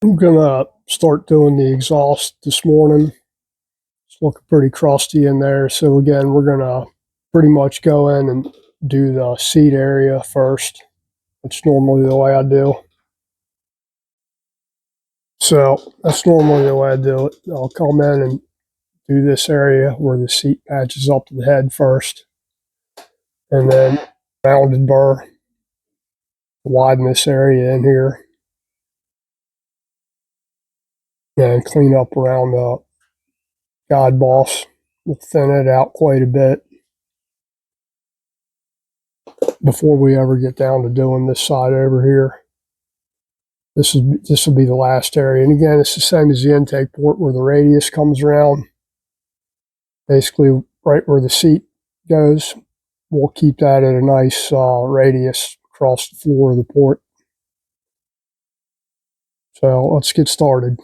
I'm gonna start doing the exhaust this morning. It's looking pretty crusty in there. So again, we're gonna pretty much go in and do the seat area first. That's normally the way I do. So that's normally the way I do it. I'll come in and do this area where the seat matches up to the head first. And then rounded burr, widen this area in here. And clean up around the guide boss. We'll thin it out quite a bit before we ever get down to doing this side over here. This will be the last area. And again, it's the same as the intake port where the radius comes around. Basically right where the seat goes. We'll keep that at a nice radius across the floor of the port. So let's get started.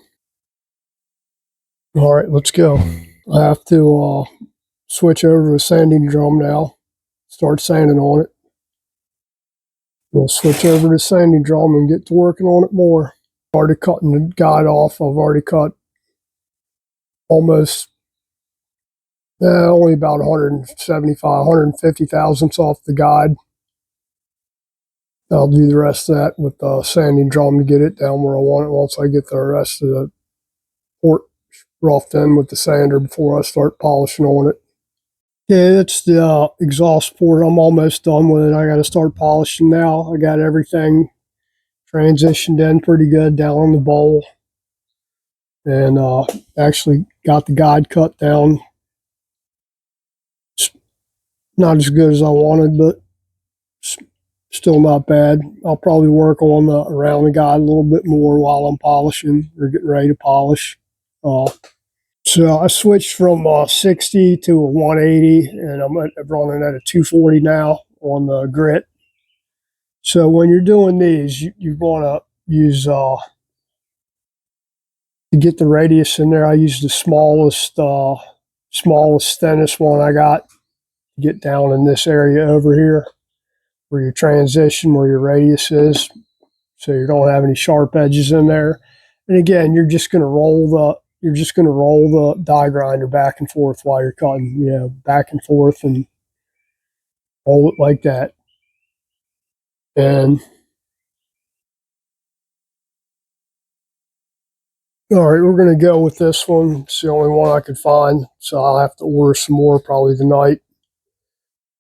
All right, let's go. I have to switch over to a sanding drum now. Start sanding on it. We'll switch over to sanding drum and get to working on it more. Already cutting the guide off. I've already cut almost only about 175, 150 thousandths off the guide. I'll do the rest of that with the sanding drum to get it down where I want it once I get the rest of the port roughed in with the sander before I start polishing on it. Yeah, it's the exhaust port. I'm almost done with it. I got to start polishing now. I got everything transitioned in pretty good down on the bowl. And actually got the guide cut down. It's not as good as I wanted, but still not bad. I'll probably work on around the guide a little bit more while I'm polishing or getting ready to polish. So I switched from 60 to a 180, and I'm running at a 240 now on the grit. So when you're doing these, you want to use to get the radius in there. I use the smallest, thinnest one I got to get down in this area over here, where your transition, where your radius is, so you don't have any sharp edges in there. And again, you're just going to roll the die grinder back and forth while you're cutting, back and forth and roll it like that. And all right, we're going to go with this one. It's the only one I could find, so I'll have to order some more probably tonight.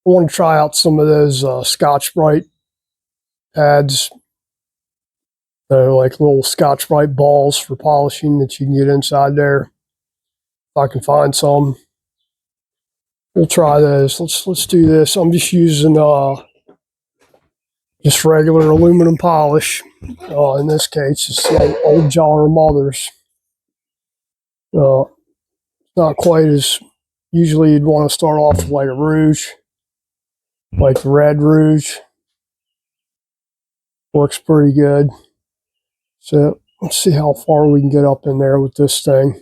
I want to try out some of those Scotch-Brite pads. They're like little Scotch-Brite balls for polishing that you can get inside there. If I can find some, we'll try those. Let's do this. I'm just using just regular aluminum polish. In this case, it's like old Jar Mother's. Not quite as usually you'd want to start off with like a rouge, like red rouge. Works pretty good. So let's see how far we can get up in there with this thing.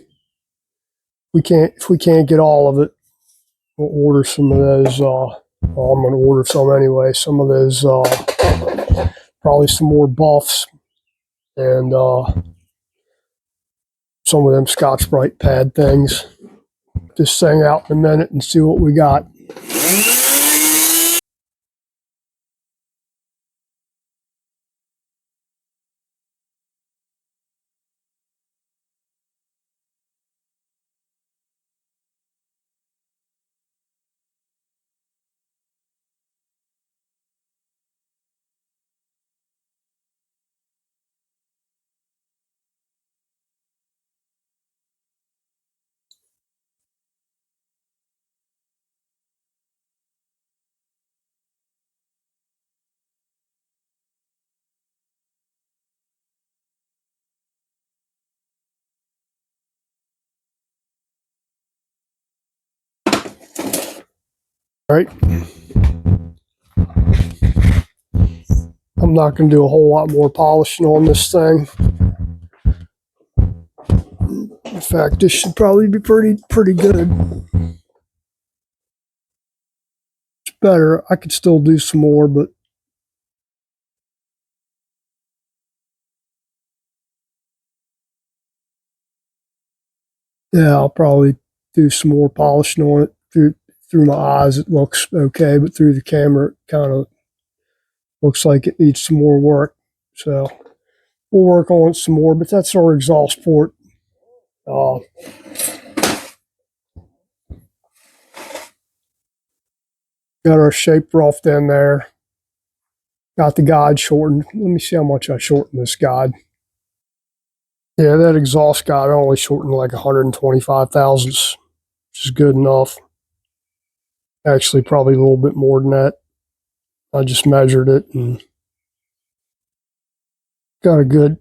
If we can't get all of it, we'll order some of those. I'm going to order some anyway. Some of those, probably some more buffs and some of them Scotch-Brite pad things. This thing out in a minute and see what we got. All right. I'm not going to do a whole lot more polishing on this thing. In fact, this should probably be pretty good. It's better. I could still do some more, but Yeah, I'll probably do some more polishing on it. Through my eyes, it looks okay, but through the camera, it kind of looks like it needs some more work. So we'll work on it some more. But that's our exhaust port. Uh, got our shape roughed in there. Got the guide shortened. Let me see how much I shortened this guide. Yeah, that exhaust guide I only shortened like 125 thousandths, which is good enough. Actually, probably a little bit more than that. I just measured it and got a good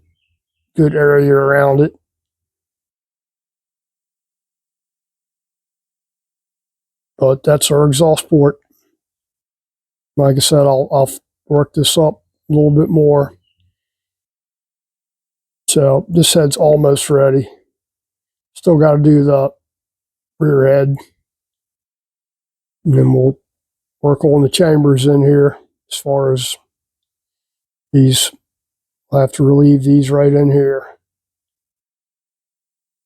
area around it. But that's our exhaust port. Like I said, I'll work this up a little bit more. So this head's almost ready. Still got to do the rear head. And then we'll work on the chambers in here. As far as these, I'll have to relieve these right in here.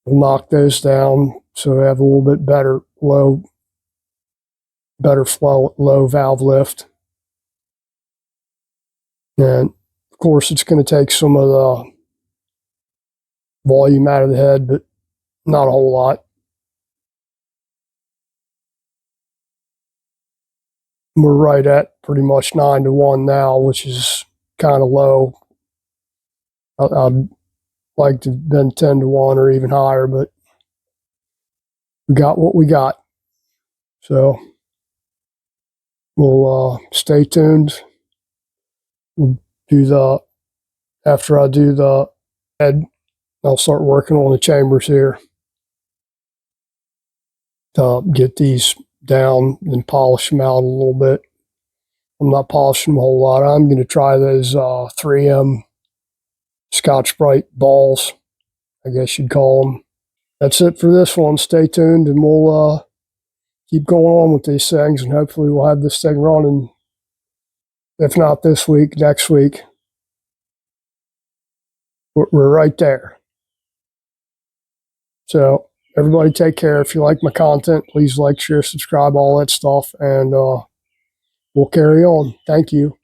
We'll knock those down so we have a little bit better flow, low valve lift. And of course, it's going to take some of the volume out of the head, but not a whole lot. We're right at pretty much 9-to-1 now, which is kind of low. I'd like to have been 10-to-1 or even higher, but we got what we got. So we'll stay tuned. We'll do after I do the head, I'll start working on the chambers here to get these down and polish them out a little bit. I'm not polishing them a whole lot. I'm going to try those 3M Scotch-Brite balls, I guess you'd call them. That's it for this one. Stay tuned, and we'll keep going on with these things, and hopefully we'll have this thing running. If not this week, next week. We're right there. So everybody take care. If you like my content, please like, share, subscribe, all that stuff, and we'll carry on. Thank you.